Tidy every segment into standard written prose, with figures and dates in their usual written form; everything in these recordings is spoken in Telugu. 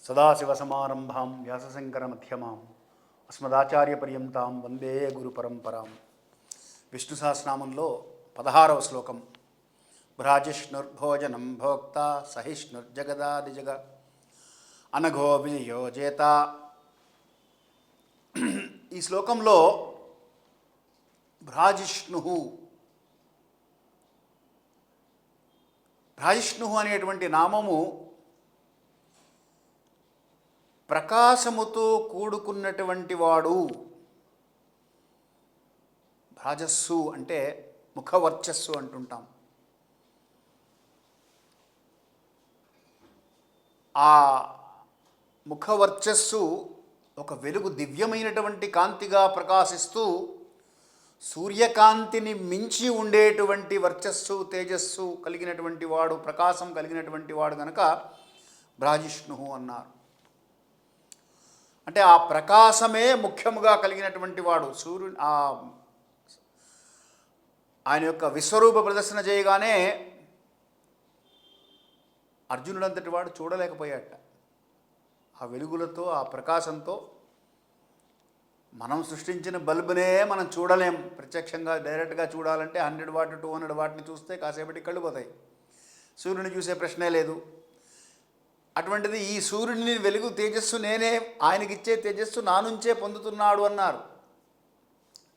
సదాశివసమారంభాం వ్యాసశంకరమధ్యమాం అస్మదాచార్యపర్యంతాం వందే గురుపరంపరాం. విష్ణు సహస్రనామంలో 16వ శ్లోకం. భ్రాజిష్ణుర్భోజనం భోక్త సహిష్ణుర్జగదాదిజగ అనఘో విజయో జేత. ఈ శ్లోకంలో భ్రాజిష్ణు అనేటువంటి నామము ప్రకాశముతో కూడుకున్నటువంటి వాడు. భ్రాజస్సు అంటే ముఖవర్చస్సు అంటుంటాం. ఆ ముఖవర్చస్సు ఒక వెలుగు, దివ్యమైనటువంటి కాంతిగా ప్రకాశిస్తూ సూర్యకాంతిని మించి ఉండేటువంటి వర్చస్సు, తేజస్సు కలిగినటువంటి వాడు, ప్రకాశం కలిగినటువంటి వాడు కనుక భ్రాజిష్ణు అన్నారు. అంటే ఆ ప్రకాశమే ముఖ్యముగా కలిగినటువంటి వాడు. సూర్యుని ఆయన యొక్క విశ్వరూప ప్రదర్శన చేయగానే అర్జునుడంతటి వాడు చూడలేకపోయాట. ఆ వెలుగులతో, ఆ ప్రకాశంతో మనం సృష్టించిన బల్బునే మనం చూడలేం. ప్రత్యక్షంగా డైరెక్ట్గా చూడాలంటే 100 వాట్ 200 వాట్ని చూస్తే కాసేపటి కళ్ళు పోతాయి. సూర్యుని చూసే ప్రశ్నే లేదు. అటువంటిది ఈ సూర్యుని వెలుగు తేజస్సు నేనే, ఆయనకిచ్చే తేజస్సు నా నుంచే పొందుతున్నాడు అన్నారు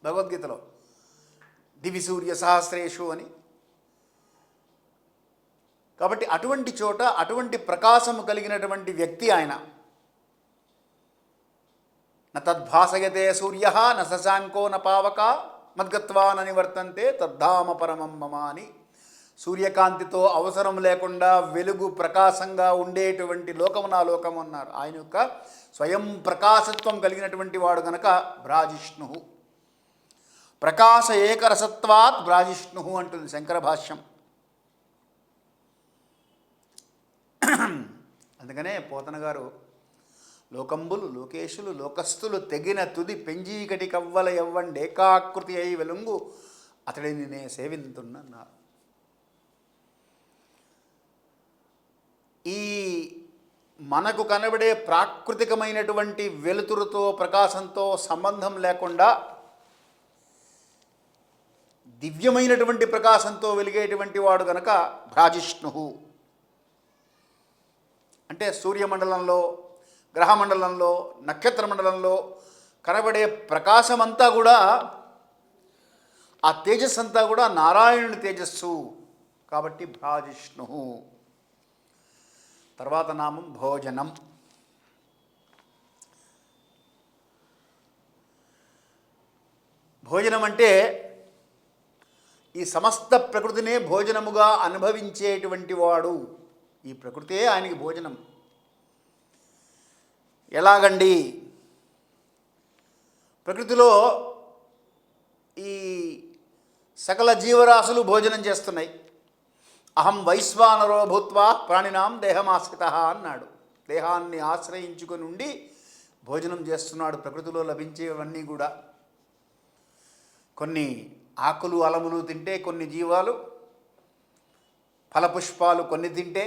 భగవద్గీతలో. దివి సూర్య సహస్రేషు అని. కాబట్టి అటువంటి చోట అటువంటి ప్రకాశము కలిగినటువంటి వ్యక్తి ఆయన. న తద్భాసయతే సూర్య న శశాంకో న పావక మద్గత్వా న నివర్తంతే తద్ధామ పరమం మమ అని. సూర్యకాంతితో అవసరం లేకుండా వెలుగు ప్రకాశంగా ఉండేటువంటి లోకము నా లోకము అన్నారు. ఆయన యొక్క స్వయం ప్రకాశత్వం కలిగినటువంటి వాడు గనక భ్రాజిష్ణు. ప్రకాశ ఏకరసత్వాత్ భ్రాజిష్ణు అంటుంది శంకర భాష్యం. అందుకనే పోతన గారు లోకంబులు లోకేశులు లోకస్తులు తెగిన తుది పెంజీకటి కవ్వల ఎవ్వండేకాకృతి అయి వెలుంగు అతడిని నే సేవింతున్నారు. ఈ మనకు కనబడే ప్రాకృతికమైనటువంటి వెలుతురుతో, ప్రకాశంతో సంబంధం లేకుండా దివ్యమైనటువంటి ప్రకాశంతో వెలిగేటువంటి వాడు గనక భ్రాజిష్ణు. అంటే సూర్యమండలంలో, గ్రహమండలంలో, నక్షత్ర మండలంలో కనబడే ప్రకాశమంతా కూడా, ఆ తేజస్సు అంతా కూడా నారాయణుని తేజస్సు. కాబట్టి భ్రాజిష్ణు. తర్వాత నామం భోజనం. భోజనం అంటే ఈ సమస్త ప్రకృతినే భోజనముగా అనుభవించేటువంటి వాడు. ఈ ప్రకృతే ఆయనకి భోజనం. ఎలాగండి? ప్రకృతిలో ఈ సకల జీవరాశులు భోజనం చేస్తున్నాయి. అహం వైశ్వానరో భూత్వా ప్రాణినాం దేహమాశ్రిత అన్నాడు. దేహాన్ని ఆశ్రయించుకొని ఉండి భోజనం చేస్తున్నాడు. ప్రకృతిలో లభించేవన్నీ కూడా కొన్ని ఆకులు అలములు తింటే కొన్ని జీవాలు, ఫలపుష్పాలు కొన్ని తింటే,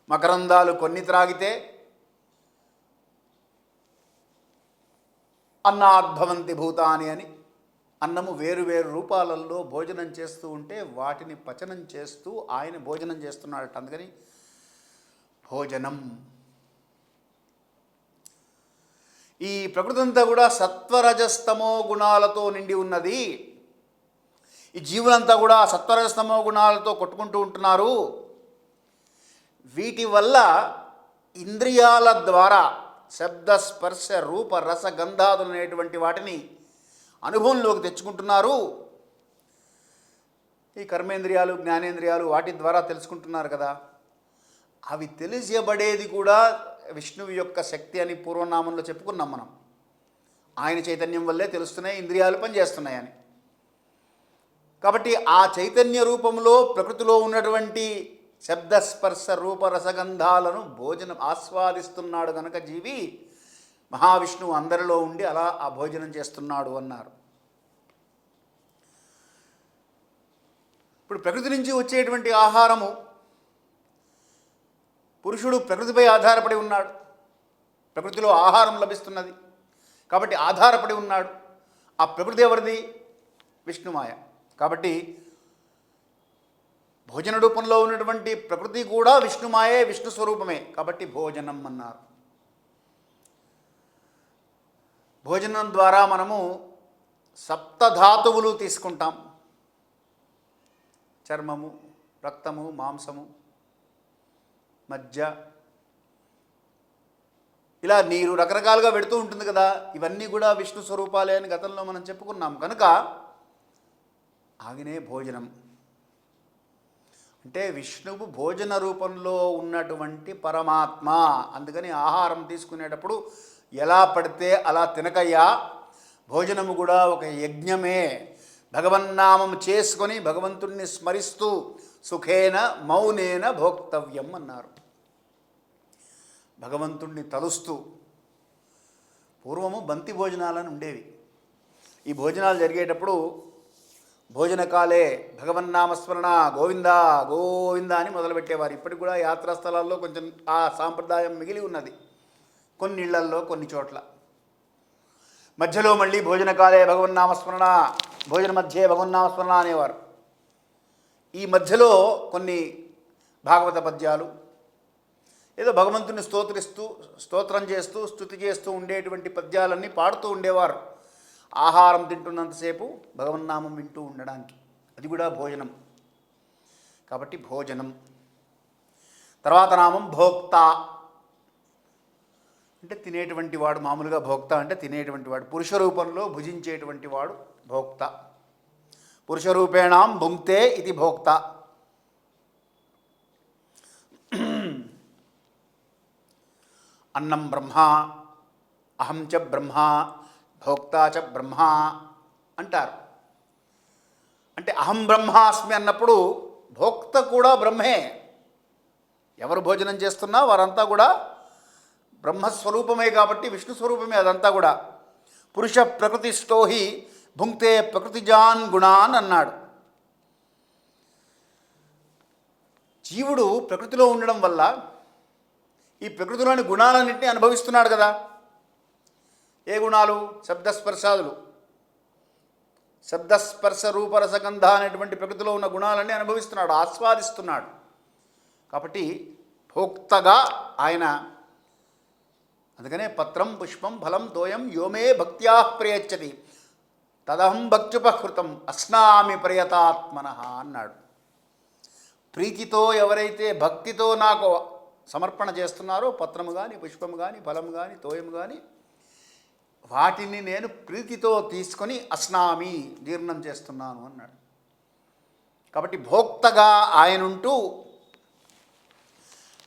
మకరందాలు కొన్ని త్రాగితే అన్నాద్భవంతి భూతాని అని. అన్నము వేరు వేరు రూపాలలో భోజనం చేస్తూ ఉంటే వాటిని పచనం చేస్తూ ఆయన భోజనం చేస్తున్నాడట. అందుకని భోజనం. ఈ ప్రకృతి అంతా కూడా సత్వరజస్తమో గుణాలతో నిండి ఉన్నది. ఈ జీవులంతా కూడా సత్వరజస్తమో గుణాలతో కొట్టుకుంటూ ఉంటున్నారు. వీటి వల్ల ఇంద్రియాల ద్వారా శబ్ద స్పర్శ రూప రస గంధాదులు అనేటువంటి వాటిని అనుభవంలోకి తెచ్చుకుంటున్నారు. ఈ కర్మేంద్రియాలు, జ్ఞానేంద్రియాలు వాటి ద్వారా తెలుసుకుంటున్నారు కదా. అవి తెలియబడేది కూడా విష్ణువు యొక్క శక్తి అని పూర్వనామంలో చెప్పుకున్నాం మనం. ఆయన చైతన్యం వల్లే తెలుస్తున్నాయి, ఇంద్రియాలు పనిచేస్తున్నాయని. కాబట్టి ఆ చైతన్య రూపంలో ప్రకృతిలో ఉన్నటువంటి శబ్దస్పర్శ రూప రసగంధాలను భోజనం ఆస్వాదిస్తున్నాడు కనుక జీవి మహావిష్ణువు అందరిలో ఉండి అలా ఆ భోజనం చేస్తున్నాడు అన్నారు. ఇప్పుడు ప్రకృతి నుంచి వచ్చేటువంటి ఆహారము, పురుషుడు ప్రకృతిపై ఆధారపడి ఉన్నాడు. ప్రకృతిలో ఆహారం లభిస్తున్నది కాబట్టి ఆధారపడి ఉన్నాడు. ఆ ప్రకృతి ఎవరిది? విష్ణుమాయ. కాబట్టి భోజన రూపంలో ఉన్నటువంటి ప్రకృతి కూడా విష్ణుమాయే, విష్ణు స్వరూపమే. కాబట్టి భోజనం అన్నారు. భోజనం ద్వారా మనము సప్తధాతువులు తీసుకుంటాం. చర్మము, రక్తము, మాంసము, మజ్జ, ఇలా నీరు రకరకాలుగా పెడుతూ ఉంటుంది కదా. ఇవన్నీ కూడా విష్ణు స్వరూపాలే అని గతంలో మనం చెప్పుకున్నాం. కనుక ఆగినే భోజనం అంటే విష్ణువు భోజన రూపంలో ఉన్నటువంటి పరమాత్మ. అందుకని ఆహారం తీసుకునేటప్పుడు ఎలా పడితే అలా తినకయ్యా, భోజనము కూడా ఒక యజ్ఞమే. భగవన్నామం చేసుకొని భగవంతుణ్ణి స్మరిస్తూ సుఖేన మౌనేన భోక్తవ్యం అన్నారు. భగవంతుణ్ణి తలుస్తూ. పూర్వము బంతి భోజనాలను ఉండేవి. ఈ భోజనాలు జరిగేటప్పుడు భోజనకాలే భగవన్నామస్మరణ గోవింద గోవింద అని మొదలుపెట్టేవారు. ఇప్పటికి కూడా యాత్రా స్థలాల్లో కొంచెం ఆ సాంప్రదాయం మిగిలి ఉన్నది, కొన్ని ఇళ్లల్లో కొన్ని చోట్ల. మధ్యలో మళ్ళీ భోజనకాలే భగవన్నామస్మరణ, భోజన మధ్యే భగవన్నామస్మరణ అనేవారు. ఈ మధ్యలో కొన్ని భాగవత పద్యాలు, ఏదో భగవంతుని స్తోత్రం చేస్తూ స్తుతి చేస్తూ ఉండేటువంటి పద్యాలన్నీ పాడుతూ ఉండేవారు. ఆహారం తింటున్నంతసేపు భగవన్నామం వింటూ ఉండడానికి. అది కూడా భోజనం. కాబట్టి భోజనం. తర్వాత నామం భోక్త అంటే తినేటువంటి వాడు. మామూలుగా భోక్త అంటే తినేటువంటి వాడు. పురుష రూపంలో భుజించేటువంటి వాడు భోక్త. పురుషరూపేణాం భుంక్తే ఇది భోక్త. అన్నం బ్రహ్మ, అహం చ బ్రహ్మ, భోక్తా చ బ్రహ్మ అంటారు. అంటే అహం బ్రహ్మాస్మి అన్నప్పుడు భోక్త కూడా బ్రహ్మే. ఎవరు భోజనం చేస్తున్నా వారంతా కూడా బ్రహ్మస్వరూపమే కాబట్టి విష్ణు స్వరూపమే అదంతా కూడా. పురుష ప్రకృతిష్టోహి భుంక్తే ప్రకృతిజాన్ గుణాన్ అన్నాడు. జీవుడు ప్రకృతిలో ఉండడం వల్ల ఈ ప్రకృతిలోని గుణాలన్నింటినీ అనుభవిస్తున్నాడు కదా. ఏ గుణాలు? శబ్దస్పర్శాదులు. శబ్దస్పర్శ రూపరసగంధ అనేటువంటి ప్రకృతిలో ఉన్న గుణాలన్నీ అనుభవిస్తున్నాడు, ఆస్వాదిస్తున్నాడు. కాబట్టి భోక్తగా ఆయన. అందుకనే పత్రం పుష్పం ఫలం తోయం యోమే భక్త్యా ప్రయచ్చతి తదహం భక్త్యుపహృతం అస్నామి ప్రయతాత్మనః అన్నాడు. ప్రీతితో ఎవరైతే భక్తితో నాకు సమర్పణ చేస్తున్నారో, పత్రము కానీ, పుష్పము కానీ, ఫలము కానీ, తోయము కానీ, వాటిని నేను ప్రీతితో తీసుకొని అస్నామి జీర్ణం చేస్తున్నాను అన్నాడు. కాబట్టి భోక్తగా ఆయనుంటూ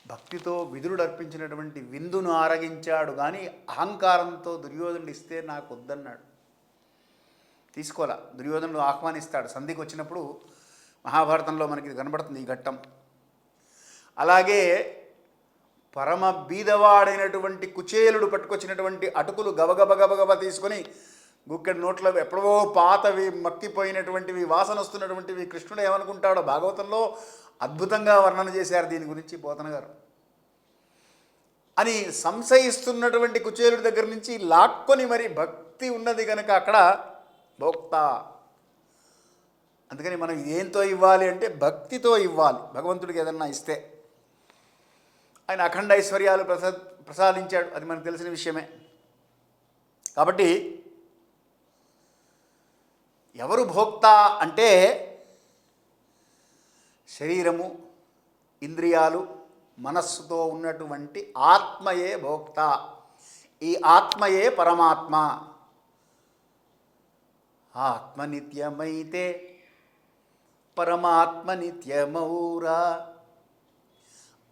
భక్తితో విదురుడు అర్పించినటువంటి విందును ఆరగించాడు. కానీ అహంకారంతో దుర్యోధనుడు ఇస్తే నాకు వద్దన్నాడు. తీసుకోవాలా. దుర్యోధనుడు ఆహ్వానిస్తాడు. సంధికి వచ్చినప్పుడు మహాభారతంలో మనకి కనబడుతుంది ఈ ఘట్టం. అలాగే పరమ బీదవాడైనటువంటి కుచేలుడు పట్టుకొచ్చినటువంటి అటుకులు గబగబ గబగబ తీసుకొని గుక్కెడు నోట్లో ఎప్పుడో పాతవి మక్కిపోయినటువంటివి వాసన వస్తున్నటువంటివి కృష్ణుడు ఏమనుకుంటాడో భాగవతంలో అద్భుతంగా వర్ణన చేశారు దీని గురించి పోతన గారు. అని సంశయిస్తున్నటువంటి కుచేలుడి దగ్గర నుంచి లాక్కొని మరి భక్తి ఉన్నది కనుక అక్కడ భోక్త. అందుకని మనం ఏంతో ఇవ్వాలి అంటే భక్తితో ఇవ్వాలి. భగవంతుడికి ఏదన్నా ఇస్తే ఆయన అఖండ ఐశ్వర్యాలు ప్రసాదించాడు, అది మనకు తెలిసిన విషయమే. కాబట్టి ఎవరు భోక్త అంటే శరీరము, ఇంద్రియాలు, మనస్సుతో ఉన్నటువంటి ఆత్మయే భోక్త. ఈ ఆత్మయే పరమాత్మ. ఆత్మ నిత్యమైతే పరమాత్మ నిత్యమౌరా.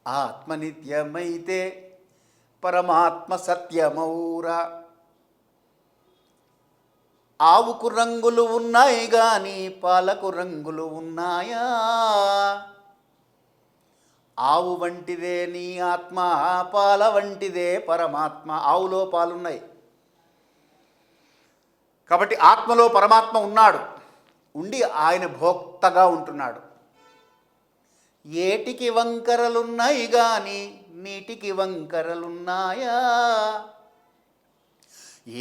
ఆత్మ నిత్యమైతే పరమాత్మ సత్యమౌరా. ఆవుకు రంగులు ఉన్నాయి కానీ పాలకు రంగులు ఉన్నాయా? ఆవు వంటిదే నీ ఆత్మ, పాల వంటిదే పరమాత్మ. ఆవులో పాలున్నాయి కాబట్టి ఆత్మలో పరమాత్మ ఉన్నాడు. ఉండి ఆయన భోక్తగా ఉంటున్నాడు. ఏటికి వంకరలున్నాయి కానీ నీటికి వంకరలున్నాయా,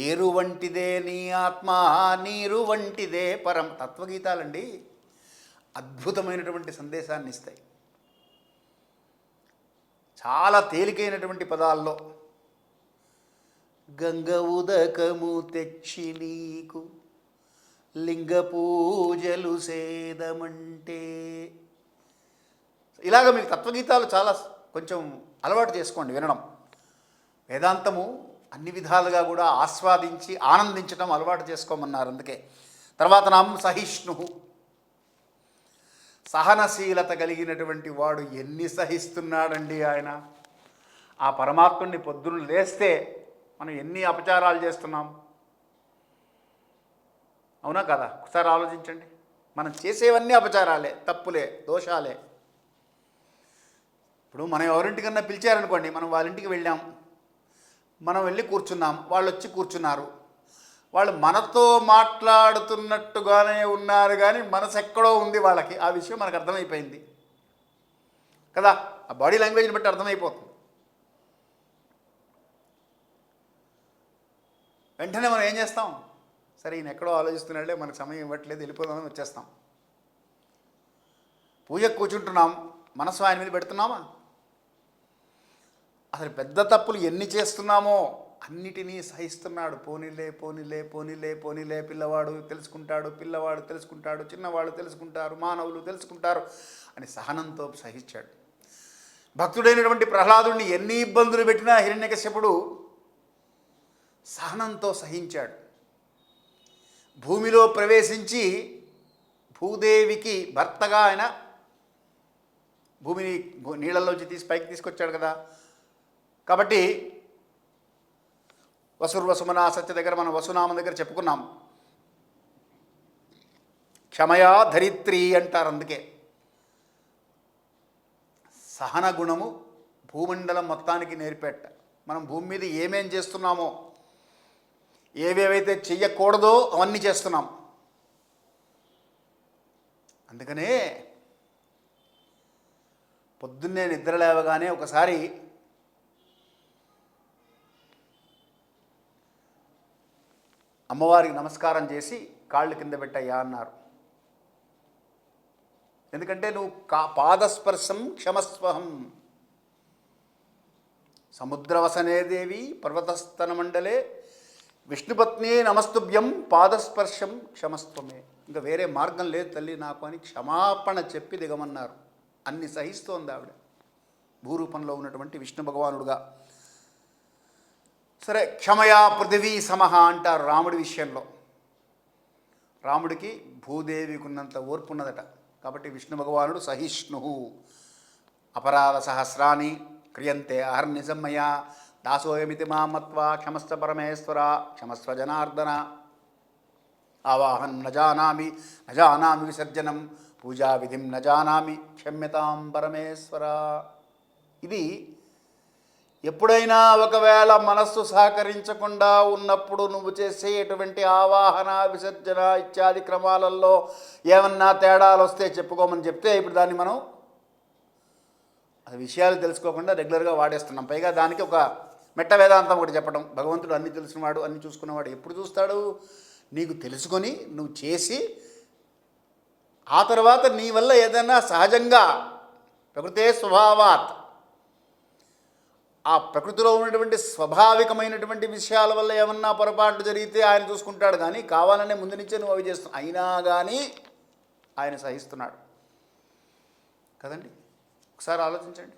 ఏరు వంటిదే నీ ఆత్మ, నీరు వంటిదే పరం. తత్వగీతాలండి అద్భుతమైనటువంటి సందేశాన్ని ఇస్తాయి. చాలా తేలికైనటువంటి పదాల్లో గంగ ఉదకము తెచ్చి నీకు లింగ పూజలు సేదమంటే. ఇలాగ మీకు తత్వగీతాలు చాలా కొంచెం అలవాటు చేసుకోండి వినడం. వేదాంతము అన్ని విధాలుగా కూడా ఆస్వాదించి ఆనందించడం అలవాటు చేసుకోమన్నారు. అందుకే తర్వాత నామం సహిష్ణు, సహనశీలత కలిగినటువంటి వాడు. ఎన్ని సహిస్తున్నాడండి ఆయన. ఆ పరమాత్ముడిని పొద్దున్న లేస్తే మనం ఎన్ని అపచారాలు చేస్తున్నాం, అవునా కదా? ఒకసారి ఆలోచించండి. మనం చేసేవన్నీ అపచారాలే, తప్పులే, దోషాలే. ఇప్పుడు మనం ఎవరింటికన్నా పిలిచారనుకోండి, మనం వాళ్ళ ఇంటికి వెళ్ళాం, మనం వెళ్ళి కూర్చున్నాం, వాళ్ళు వచ్చి కూర్చున్నారు. వాళ్ళు మనతో మాట్లాడుతున్నట్టుగానే ఉన్నారు, కానీ మనసు ఎక్కడో ఉంది వాళ్ళకి. ఆ విషయం మనకు అర్థమైపోయింది కదా, ఆ బాడీ లాంగ్వేజ్ని బట్టి అర్థమైపోతుంది. వెంటనే మనం ఏం చేస్తాం? సరే ఈయన ఎక్కడో ఆలోచిస్తున్నాడే, మనకు సమయం ఇవ్వట్లేదు, వెళ్ళిపోదామని వచ్చేస్తాం. పూజకు కూర్చుంటున్నాం, మనసు ఆయన మీద పెడుతున్నామా? అసలు పెద్ద తప్పులు ఎన్ని చేస్తున్నామో అన్నిటినీ సహిస్తున్నాడు. పోనీలే పోనీలే పోనీలే పోనీలే, పిల్లవాడు తెలుసుకుంటాడు, చిన్నవాళ్ళు తెలుసుకుంటారు, మానవులు తెలుసుకుంటారు అని సహనంతో సహించాడు. భక్తుడైనటువంటి ప్రహ్లాదుడిని ఎన్ని ఇబ్బందులు పెట్టినా హిరణ్యకశ్యపుడు సహనంతో సహించాడు. భూమిలో ప్రవేశించి భూదేవికి భర్తగా ఆయన భూమిని నీళ్ళల్లోంచి తీసి పైకి తీసుకొచ్చాడు కదా. కాబట్టి వసుమనా సత్య దగ్గర, మనం వసునామం దగ్గర చెప్పుకున్నాం, క్షమయా ధరిత్రి అంటారు. అందుకే సహన గుణము భూమండలం మొత్తానికి నేర్పేట. మనం భూమి మీద ఏమేం చేస్తున్నామో, ఏవేవైతే చెయ్యకూడదో అవన్నీ చేస్తున్నాం. అందుకనే పొద్దున్నే నిద్ర లేవగానే ఒకసారి అమ్మవారికి నమస్కారం చేసి కాళ్ళు కింద పెట్టయ్యా అన్నారు. ఎందుకంటే నువ్వు పాదస్పర్శం క్షమస్వహం, సముద్రవసనే దేవి పర్వతస్తన మండలే విష్ణుపత్ని నమస్తుభ్యం పాదస్పర్శం క్షమస్వమే. ఇంకా వేరే మార్గం లేదు తల్లి నాకు అని క్షమాపణ చెప్పి దిగమన్నారు. అన్ని సహిస్తోంది ఆవిడ, భూరూపంలో ఉన్నటువంటి విష్ణు భగవానుడుగా. సరే, క్షమయా పృథివీ సమహ అంటారు రాముడి విషయంలో. రాముడికి భూదేవికి ఉన్నంత ఓర్పు ఉన్నదట. కాబట్టి విష్ణు భగవానుడు సహిష్ణు. అపరాధ సహస్రాన్ని క్రియంతే అహర్నిశమ్మయ దాసోయమితి మామత్వా క్షమస్వ పరమేశ్వర క్షమస్వ జనార్దన. ఆవాహనం నజానామి విసర్జనం పూజా విధిం నజానామి క్షమ్యతాం పరమేశ్వర. ఇది ఎప్పుడైనా ఒకవేళ మనస్సు సహకరించకుండా ఉన్నప్పుడు నువ్వు చేసేటువంటి ఆవాహన విసర్జన ఇత్యాది క్రమాలలో ఏమన్నా తేడాలు వస్తే చెప్పుకోమని చెప్తే, ఇప్పుడు దాన్ని మనం అది విషయాలు తెలుసుకోకుండా రెగ్యులర్గా వాడేస్తున్నాం. పైగా దానికి ఒక మెట్ట వేదాంతం ఒకటి చెప్పడం. భగవంతుడు అన్నీ తెలిసినవాడు, అన్నీ చూసుకున్నవాడు. ఎప్పుడు చూస్తాడు? నీకు తెలుసుకొని నువ్వు చేసి ఆ తర్వాత నీ వల్ల ఏదైనా సహజంగా ప్రకృతే స్వభావాత్, ఆ ప్రకృతిలో ఉన్నటువంటి స్వాభావికమైనటువంటి విషయాల వల్ల ఏమన్నా పొరపాటు జరిగితే ఆయన చూసుకుంటాడు. కానీ కావాలనే ముందు నుంచే నువ్వు అవి చేస్తున్నావు, అయినా కానీ ఆయన సహిస్తున్నాడు కదండి. ఒకసారి ఆలోచించండి.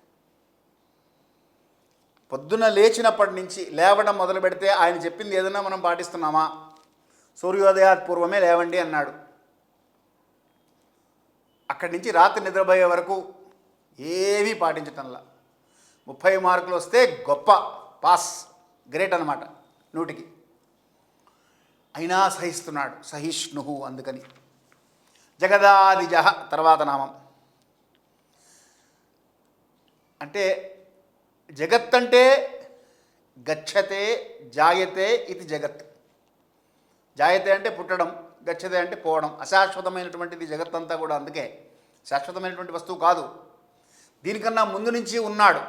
పొద్దున్న లేచినప్పటి నుంచి లేవడం మొదలు పెడితే ఆయన చెప్పింది ఏదైనా మనం పాటిస్తున్నామా? సూర్యోదయాత్ పూర్వమే లేవండి అన్నాడు. అక్కడి నుంచి రాత్రి నిద్రపోయే వరకు ఏమీ పాటించటంలా 30 మార్కులు వస్తే గొప్ప, పాస్, గ్రేట్ అనమాట 100కి. అయినా సహిస్తున్నాడు, సహిష్ణు. అందుకని జగదాదిజ తర్వాత నామం. అంటే జగత్ అంటే గచ్చతే జాయతే ఇది జగత్. జాయతే అంటే పుట్టడం, గచ్చతే అంటే పోవడం. అశాశ్వతమైనటువంటిది జగత్తంతా కూడా. అందుకే శాశ్వతమైనటువంటి వస్తువు కాదు. దీనికన్నా ముందు నుంచి ఉన్నాడు.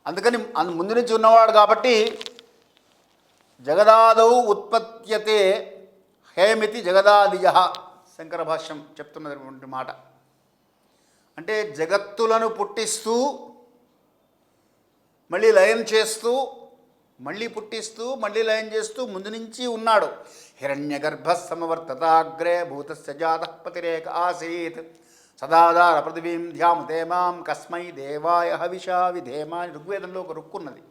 అందుకని ముందు నుంచి ఉన్నవాడు కాబట్టి జగదాదౌ ఉత్పత్యతే హేమితి జగదాదిజ శంకర భాష్యం చెప్తున్నటువంటి మాట. అంటే జగత్తులను పుట్టిస్తూ మళ్ళీ లయం చేస్తూ మళ్ళీ పుట్టిస్తూ మళ్ళీ లయం చేస్తూ ముందు నుంచి ఉన్నాడు. హిరణ్యగర్భ సమవర్తతాగ్రే భూతస్య జాతః పతిరేక ఆసీత్ సదాధార పృథివీం ధ్యాముతే మాం కస్మై దేవాయ హవిషా విధేమ అని ఋగ్వేదంలో ఒక రుక్కున్నది.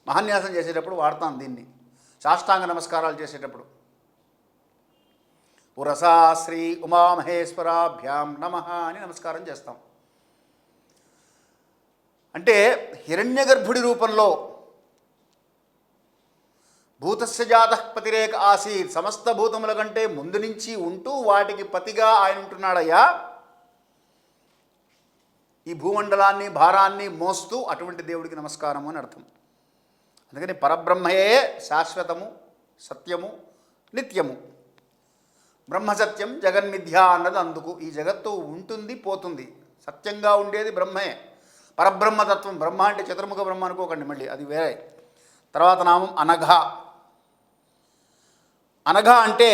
మహాన్యాసం చేసేటప్పుడు వాడతాం దీన్ని. సాష్టాంగ నమస్కారాలు చేసేటప్పుడు ఉరసా శ్రీ ఉమామహేశ్వరాభ్యాం నమః అని నమస్కారం చేస్తాం. అంటే హిరణ్యగర్భుడి రూపంలో భూతస్య జాతః పతిరేక ఆసీత్ సమస్త భూతముల కంటే ముందు నుంచి ఉంటూ వాటికి పతిగా ఆయన ఉంటున్నాడయ్యా. ఈ భూమండలాన్ని భారాన్ని మోస్తూ అటువంటి దేవుడికి నమస్కారము అని అర్థం. అందుకని పరబ్రహ్మయే శాశ్వతము, సత్యము, నిత్యము. బ్రహ్మసత్యం జగన్మిథ్య అన్నది అందుకు. ఈ జగత్తు ఉంటుంది పోతుంది, సత్యంగా ఉండేది బ్రహ్మే. పరబ్రహ్మతత్వం, బ్రహ్మ అంటే చతుర్ముఖ బ్రహ్మ అనుకోకండి, మళ్ళీ అది వేరే. తర్వాత నామం అనఘ. అనఘ అంటే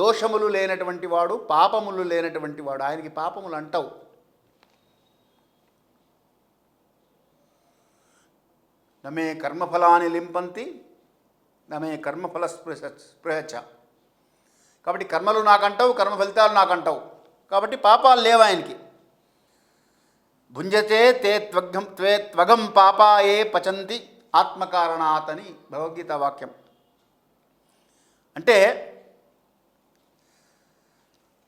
దోషములు లేనటువంటి వాడు, పాపములు లేనటువంటి వాడు. ఆయనకి పాపములు అంటావు. నమే కర్మఫలాన్ని లింపంతి నమే కర్మఫల స్పృహచ. కాబట్టి కర్మలు నాకంటావు, కర్మ ఫలితాలు నాకంటావు. కాబట్టి పాపాలు లేవు ఆయనకి. భుంజతే తే త్వగం పాపాయే పచంతి ఆత్మకారణాత్ అని భగవద్గీత వాక్యం. అంటే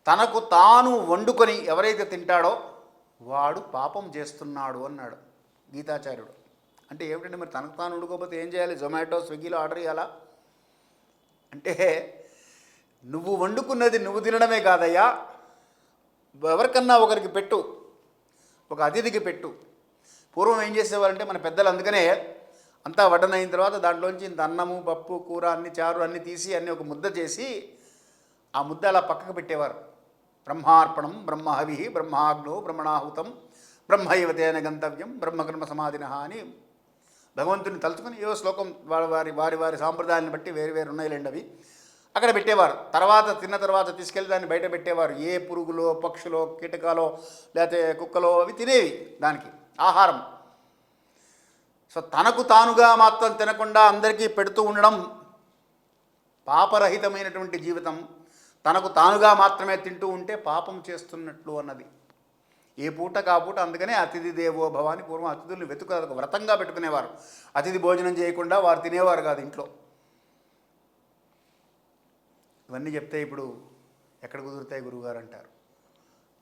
తనకు తాను వండుకొని ఎవరైతే తింటాడో వాడు పాపం చేస్తున్నాడు అన్నాడు గీతాచార్యుడు. అంటే ఏమిటంటే మరి తనకు తాను వండుకోకపోతే ఏం చేయాలి? జొమాటో స్విగ్గీలో ఆర్డర్ చేయాలా? అంటే నువ్వు వండుకున్నది నువ్వు తినడమే కాదయ్యా, ఎవరికన్నా ఒకరికి పెట్టు, ఒక అతిథికి పెట్టు. పూర్వం ఏం చేసేవారంటే మన పెద్దలు, అందుకనే అంతా వడ్డన అయిన తర్వాత దాంట్లోంచి ఇంత అన్నము పప్పు కూర అన్ని చారు అన్నీ తీసి అన్నీ ఒక ముద్ద చేసి ఆ ముద్ద అలా పక్కకు పెట్టేవారు. బ్రహ్మార్పణం బ్రహ్మహవి బ్రహ్మాగ్నో బ్రహ్మణాహుతం బ్రహ్మైవతేన గంతవ్యం బ్రహ్మకర్మ సమాధిన అని భగవంతుని తలుచుకొని ఏవో శ్లోకం వారి వారి వారి సాంప్రదాయాన్ని బట్టి వేరు వేరు ఉన్నాయిలేండి అవి అక్కడ పెట్టేవారు. తర్వాత తిన్న తర్వాత తీసుకెళ్ళి దాన్ని బయట పెట్టేవారు. ఏ పురుగులో పక్షులో కీటకాలో లేకపోతే కుక్కలో అవి తినేవి దానికి ఆహారం. సో తనకు తానుగా మాత్రం తినకుండా అందరికీ పెడుతూ ఉండడం పాపరహితమైనటువంటి జీవితం. తనకు తానుగా మాత్రమే తింటూ ఉంటే పాపం చేస్తున్నట్లు అన్నది. ఏ పూట కాపూట. అందుకనే అతిథి దేవో భవ అని పూర్వం అతిథుల్ని వెతుకు వ్రతంగా పెట్టుకునేవారు. అతిథి భోజనం చేయకుండా వారు తినేవారు కాదు ఇంట్లో. ఇవన్నీ చెప్తే ఇప్పుడు ఎక్కడ కుదురుతాయి గురువుగారు అంటారు.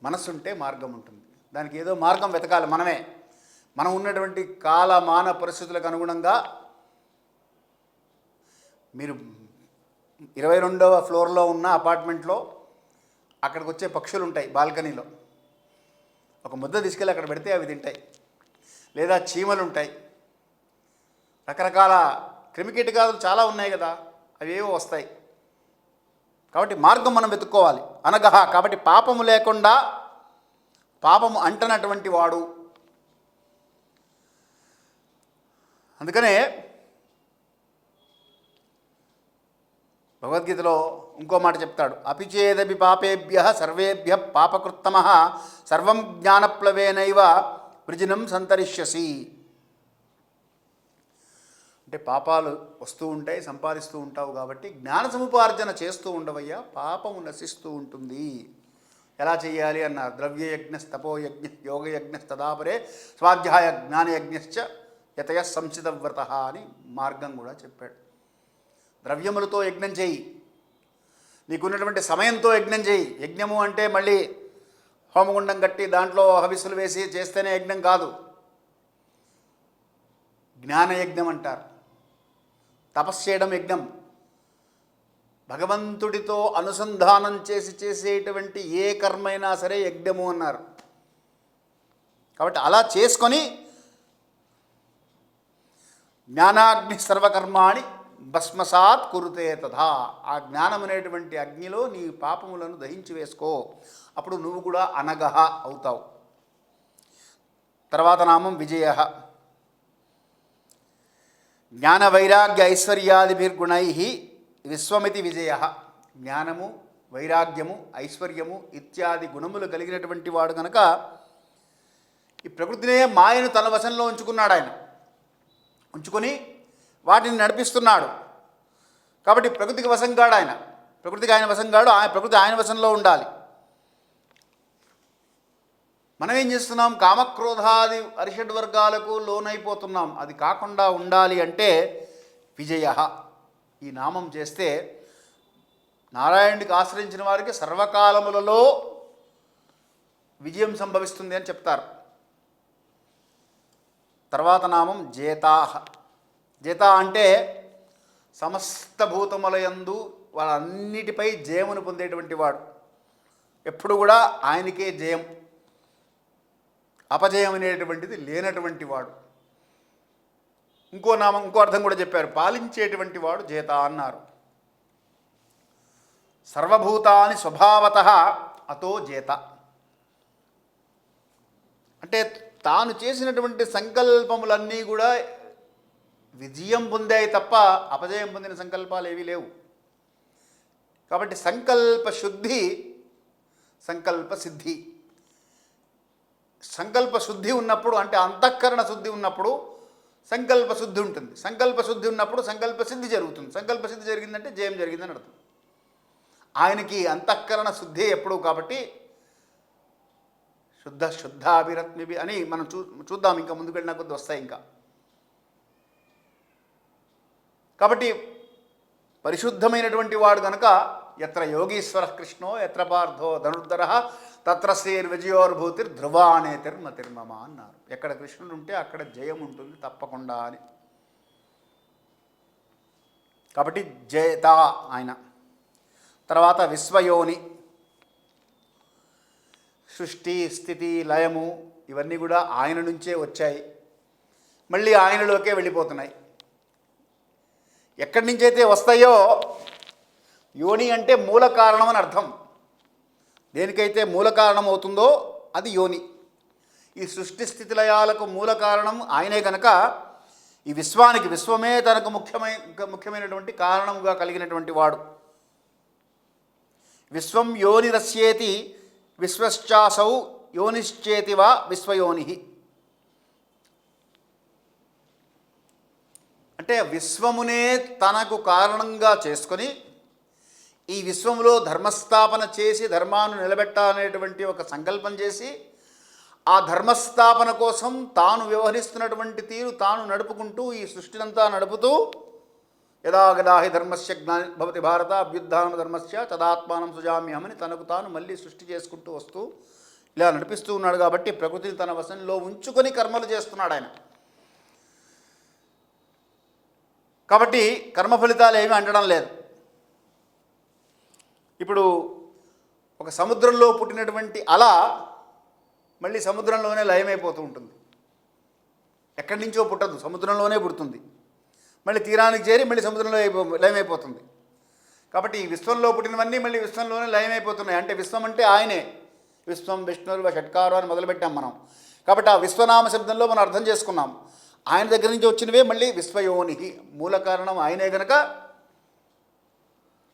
మనస్సుంటే మార్గం ఉంటుంది. దానికి ఏదో మార్గం వెతకాలి మనమే. మనం ఉన్నటువంటి కాలమాన పరిస్థితులకు అనుగుణంగా మీరు 22వ ఫ్లోర్లో ఉన్న అపార్ట్మెంట్లో అక్కడికి వచ్చే పక్షులు ఉంటాయి బాల్కనీలో. ఒక ముద్ద తీసుకెళ్ళి అక్కడ పెడితే అవి తింటాయి. లేదా చీమలు ఉంటాయి, రకరకాల క్రిమికీటకాలు చాలా ఉన్నాయి కదా, అవి ఏవో వస్తాయి. కాబట్టి మార్గం మనం వెతుక్కోవాలి. అనగహ కాబట్టి పాపము లేకుండా పాపము అంటనటువంటి వాడు. అందుకనే భగవద్గీతలో ఇంకో మాట చెప్తాడు. అపిచేదపి పాపేభ్య సర్వేభ్య పాపకృత్తమ సర్వం జ్ఞానప్లవేనైవ వృజినం సంతరిష్యసి. అంటే పాపాలు వస్తూ ఉంటాయి, సంపాదిస్తూ ఉంటావు కాబట్టి జ్ఞాన సముపార్జన చేస్తూ ఉండవయ్యా, పాపము నశిస్తూ ఉంటుంది. ఎలా చేయాలి అన్నారు. ద్రవ్యయజ్ఞ తపోయజ్ఞ యోగయజ్ఞ తదాపరే స్వాధ్యాయ జ్ఞానయజ్ఞశ్చ యతయ సంసితవ్రత అని మార్గం కూడా చెప్పాడు. ద్రవ్యములతో యజ్ఞం చేయి, నీకున్నటువంటి సమయంతో యజ్ఞం చేయి. యజ్ఞము అంటే మళ్ళీ హోమగుండం కట్టి దాంట్లో హవిస్సులు వేసి చేస్తేనే యజ్ఞం కాదు. జ్ఞానయజ్ఞం అంటారు. తపస్సు చేయడం యజ్ఞం. భగవంతుడితో అనుసంధానం చేసి చేసేటువంటి ఏ కర్మైనా సరే యజ్ఞము అన్నారు. కాబట్టి అలా చేసుకొని జ్ఞానాగ్ని సర్వకర్మాణి భస్మసాత్ కురుతే తథా. ఆ జ్ఞానం అనేటువంటి అగ్నిలో నీ పాపములను దహించి వేసుకో. అప్పుడు నువ్వు కూడా అనగహ అవుతావు. తర్వాత నామం విజయ. జ్ఞాన వైరాగ్య ఐశ్వర్యాదిభిర్గుణై విశ్వమితి విజయ. జ్ఞానము, వైరాగ్యము, ఐశ్వర్యము ఇత్యాది గుణములు కలిగినటువంటి వాడు కనుక ఈ ప్రకృతినే మాయను తన వశంలో ఉంచుకున్నాడు. ఆయన ఉంచుకొని వాటిని నడిపిస్తున్నాడు. కాబట్టి ప్రకృతికి వశంగాడు ఆయన. ప్రకృతికి ఆయన వశంగాడు, ప్రకృతి ఆయన వశంలో ఉండాలి. మనం ఏం చేస్తున్నాం? కామక్రోధాది అరిషడ్ వర్గాలకు లోనైపోతున్నాం. అది కాకుండా ఉండాలి అంటే విజయ ఈ నామం చేస్తే నారాయణుడికి ఆశ్రయించిన వారికి సర్వకాలములలో విజయం సంభవిస్తుంది అని చెప్తారు. తర్వాత నామం జేతాహ. జేత అంటే సమస్త భూతములయందు వాళ్ళన్నిటిపై జయమును పొందేటువంటి వాడు. ఎప్పుడు కూడా ఆయనకే జయం, అపజయం అనేటువంటిది లేనటువంటి వాడు. ఇంకో నామం, ఇంకో అర్థం కూడా చెప్పారు, పాలించేటువంటి వాడు జేత అన్నారు. సర్వభూతాని స్వభావతః అతో జేత అంటే తాను చేసినటువంటి సంకల్పములన్నీ కూడా విజయం పొందాయి తప్ప అపజయం పొందిన సంకల్పాలు ఏవీ లేవు. కాబట్టి సంకల్ప శుద్ధి, సంకల్ప సిద్ధి. సంకల్ప శుద్ధి ఉన్నప్పుడు అంటే అంతఃకరణ శుద్ధి ఉన్నప్పుడు సంకల్ప శుద్ధి ఉంటుంది. సంకల్ప శుద్ధి ఉన్నప్పుడు సంకల్ప సిద్ధి జరుగుతుంది. సంకల్ప సిద్ధి జరిగిందంటే జయం జరిగిందని అర్థం. ఆయనకి అంతఃకరణ శుద్ధి ఎప్పుడు కాబట్టి శుద్ధాభిరత్మిభి అని మనం చూద్దాం. ఇంకా ముందుకు వెళ్ళిన కొద్ది వస్తాయి ఇంకా. కాబట్టి పరిశుద్ధమైనటువంటి వాడు కనుక ఎత్ర యోగీశ్వర కృష్ణో ఎత్ర పార్థో ధనుర్ధర తత్ర శ్రీర్విజయోర్భూతిర్ ధ్రువానేతిర్మతిర్మమ అన్నారు. ఎక్కడ కృష్ణుడు ఉంటే అక్కడ జయం ఉంటుంది తప్పకుండా అని. కాబట్టి జేత ఆయన. తర్వాత విశ్వయోని. సృష్టి, స్థితి, లయము ఇవన్నీ కూడా ఆయన నుంచే వచ్చాయి, మళ్ళీ ఆయనలోకే వెళ్ళిపోతున్నాయి. ఎక్కడి నుంచైతే వస్తాయో, యోని అంటే మూల కారణం అని అర్థం. దేనికైతే మూల కారణం అవుతుందో అది యోని. ఈ సృష్టి స్థితి లయాలకు మూల కారణం ఆయనే కనుక ఈ విశ్వానికి, విశ్వమే తనకు ముఖ్యమైనటువంటి కారణముగా కలిగినటువంటి వాడు. విశ్వం యోనిరస్యేతి విశ్వశ్చాసౌ యోనిశ్చేతి వా విశ్వయోని. అంటే విశ్వమునే తనకు కారణంగా చేసుకొని ఈ విశ్వములో ధర్మస్థాపన చేసి ధర్మాన్ని నిలబెట్టాలనేటువంటి ఒక సంకల్పం చేసి ఆ ధర్మస్థాపన కోసం తాను వ్యవహరిస్తున్నటువంటి తీరు తాను నడుపుకుంటూ ఈ సృష్టినంతా నడుపుతూ యదాగదాహి ధర్మస్య జ్ఞాని భవతి భారత అభ్యుద్ధానం ధర్మస్య తదాత్మానం సుజామ్యమని తనకు తాను మళ్ళీ సృష్టి చేసుకుంటూ వస్తూ ఇలా నడిపిస్తూ ఉన్నాడు. కాబట్టి ప్రకృతిని తన వశంలో ఉంచుకొని కర్మలు చేస్తున్నాడు ఆయన. కాబట్టి కర్మ ఫలితాలు ఏమీ అంటడం లేదు. ఇప్పుడు ఒక సముద్రంలో పుట్టినటువంటి అల మళ్ళీ సముద్రంలోనే లయమైపోతూ ఉంటుంది. ఎక్కడి నుంచో పుట్టదు, సముద్రంలోనే పుడుతుంది. మళ్ళీ తీరానికి చేరి మళ్ళీ సముద్రంలో లయమైపోతుంది. కాబట్టి ఈ విశ్వంలో పుట్టినవన్నీ మళ్ళీ విశ్వంలోనే లయమైపోతున్నాయి. అంటే విశ్వం అంటే ఆయనే. విశ్వం విష్ణుర్వ షట్కారు అని మొదలుపెట్టాం మనం. కాబట్టి ఆ విశ్వనామ శబ్దంలో మనం అర్థం చేసుకున్నాం. ఆయన దగ్గర నుంచి వచ్చినవే మళ్ళీ విశ్వయోనికి. మూల కారణం ఆయనే గనక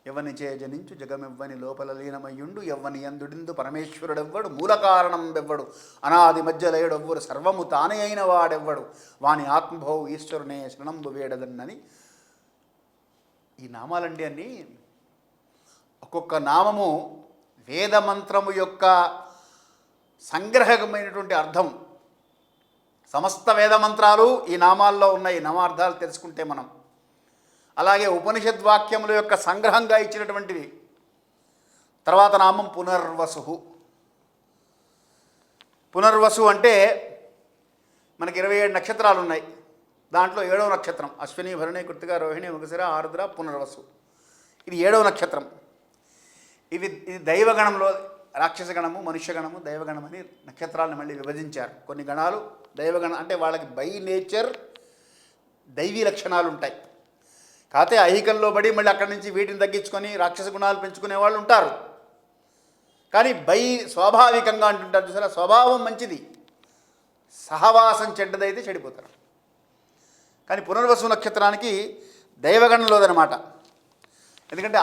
ఎవని చే జనించు జగమెవ్వని లోపల లీనమయ్యుండు ఎవ్వని ఎందుడిందు పరమేశ్వరుడెవ్వడు మూల కారణం వెవ్వడు అనాది మధ్యలయుడెవ్వడు సర్వము తానే అయిన వాడెవ్వడు వాని ఆత్మభౌ ఈశ్వరునే శరణంబు వేడదన్నని. ఈ నామాలండి అన్నీ ఒక్కొక్క నామము వేదమంత్రము యొక్క సంగ్రహమైనటువంటి అర్థం. సమస్త వేదమంత్రాలు ఈ నామాల్లో ఉన్నాయి. నామార్థాలు తెలుసుకుంటే మనం అలాగే ఉపనిషద్వాక్యముల యొక్క సంగ్రహంగా ఇచ్చినటువంటివి. తర్వాత నామం పునర్వసు. పునర్వసు అంటే మనకి 27 నక్షత్రాలు ఉన్నాయి. దాంట్లో 7వ నక్షత్రం అశ్విని భరణి కృత్తిక రోహిణి మృగశిర ఆరుద్ర పునర్వసు. ఇది 7వ నక్షత్రం. ఇది దైవగణంలో రాక్షసగణము మనుష్యగణము దైవగణం అని నక్షత్రాలను మళ్ళీ విభజించారు. కొన్ని గణాలు దైవగణం అంటే వాళ్ళకి బై నేచర్ దైవీ లక్షణాలు ఉంటాయి. కాకపోతే ఐహికంలో పడి మళ్ళీ అక్కడి నుంచి వీటిని తగ్గించుకొని రాక్షస గుణాలు పెంచుకునే వాళ్ళు ఉంటారు. కానీ స్వాభావికంగా అంటుంటారు చూసారా, స్వభావం మంచిది, సహవాసం చెడ్డదైతే చెడిపోతారు. కానీ పునర్వసు నక్షత్రానికి దైవగణంలోదనమాట. ఎందుకంటే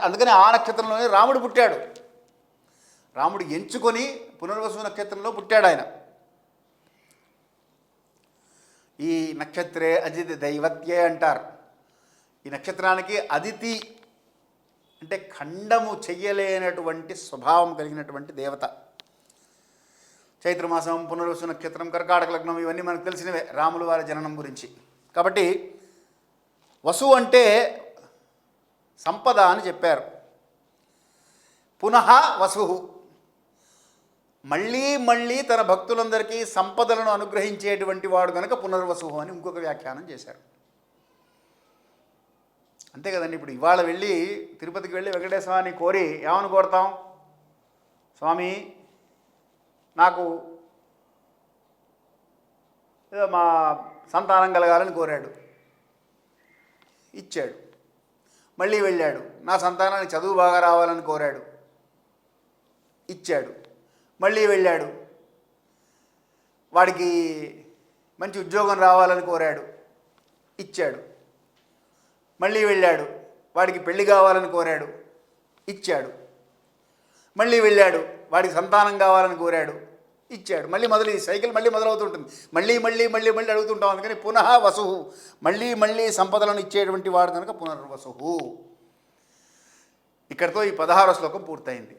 అందుకని ఆ నక్షత్రంలోనే రాముడు పుట్టాడు. రాముడు ఎంచుకొని పునర్వసు నక్షత్రంలో పుట్టాడు ఆయన. ఈ నక్షత్రే అజిత్ దైవత్యే అంటారు. ఈ నక్షత్రానికి అదితి అంటే ఖండము చెయ్యలేనటువంటి స్వభావం కలిగినటువంటి దేవత. చైత్రమాసం, పునర్వసు నక్షత్రం, కర్కాటక లగ్నం ఇవన్నీ మనకు తెలిసినవే రాముల వారి జననం గురించి. కాబట్టి వసు అంటే సంపద అని చెప్పారు. పునః వసు, మళ్ళీ మళ్ళీ తన భక్తులందరికీ సంపదలను అనుగ్రహించేటువంటి వాడు కనుక పునర్వసు అని ఇంకొక వ్యాఖ్యానం చేశారు. అంతే కదండి. ఇప్పుడు ఇవాళ వెళ్ళి తిరుపతికి వెళ్ళి వెంకటేశ్వర స్వామిని కోరి ఏమని కోరుతాం? స్వామి నాకు ఏదో మా సంతానం కలగాలని కోరాడు, ఇచ్చాడు. మళ్ళీ వెళ్ళాడు, నా సంతానానికి చదువు బాగా రావాలని కోరాడు, ఇచ్చాడు. మళ్ళీ వెళ్ళాడు, వాడికి మంచి ఉద్యోగం రావాలని కోరాడు, ఇచ్చాడు. మళ్ళీ వెళ్ళాడు, వాడికి పెళ్లి కావాలని కోరాడు, ఇచ్చాడు. మళ్ళీ వెళ్ళాడు, వాడికి సంతానం కావాలని కోరాడు, ఇచ్చాడు. మళ్ళీ ఈ సైకిల్ మళ్ళీ మొదలవుతుంటుంది. మళ్ళీ మళ్ళీ మళ్ళీ మళ్ళీ అడుగుతుంటాం. అందుకని పునః వసుహు, మళ్ళీ మళ్ళీ సంపదలను ఇచ్చేటువంటి వాడు కనుక పునర్వసుహు. ఇక్కడితో ఈ 16వ శ్లోకం పూర్తయింది.